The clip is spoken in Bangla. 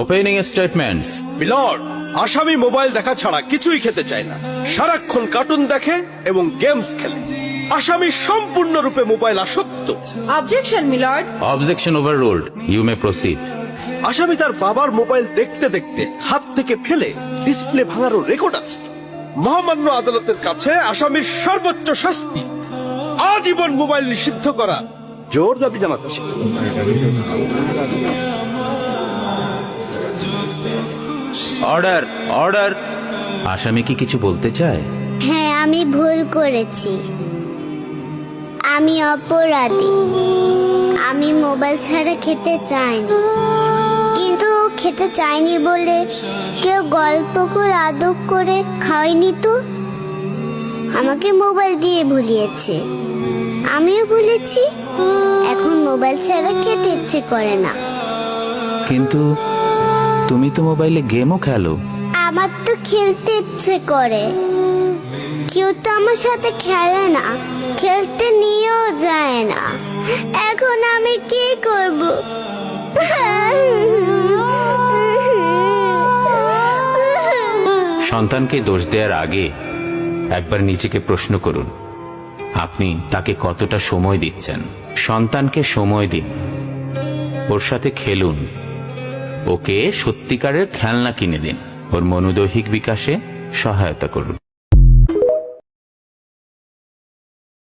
Opening statements. মিলর্ড, আসামি মোবাইল দেখা ছাড়া কিছুই খেতে চায় না, সারাক্ষণ কার্টুন দেখে এবং গেমস খেলে। আসামি সম্পূর্ণরূপে মোবাইল আসক্ত। Objection milord. Objection overruled, you may proceed. আসামি তার বাবার মোবাইল দেখতে দেখতে হাত থেকে ফেলে ডিসপ্লে ভাঙারও রেকর্ড আছে। মহামান্য আদালতের কাছে আসামির সর্বোচ্চ শাস্তি আজীবন মোবাইল নিষিদ্ধ করা জোর দাবি জানাচ্ছি। Order, order. আসামি কি কিছু বলতে চায়? হ্যাঁ, আমি ভুল করেছি, আমি অপরাধী। আমি মোবাইল ছাড়া খেতে চাইনি, কিন্তু খেতে চাইনি বলে কেউ গল্প করে আদর করে খাওয়াইনি তো। আমাকে মোবাইল দিয়ে ভুলিয়েছে, আমিও ভুলেছি। এখন মোবাইল ছাড়া খেতে ইচ্ছে করে না। কিন্তু তুমি তো মোবাইলে গেমও খেলো। আমার তো খেলতে ইচ্ছে করে, কেউ তো আমার সাথে খেলে না, খেলতে নিয়েও যায় না। এখন আমি কি করব? সন্তানকে দোষ দেওয়ার আগে একবার নিজেকে প্রশ্ন করুন, আপনি তাকে কতটা সময় দিচ্ছেন। সন্তানকে সময় দিন, ওর সাথে খেলুন, ওকে সত্যিকারের খেলনা কিনে দিন, ওর মনোদৈহিক বিকাশে সহায়তা করুন।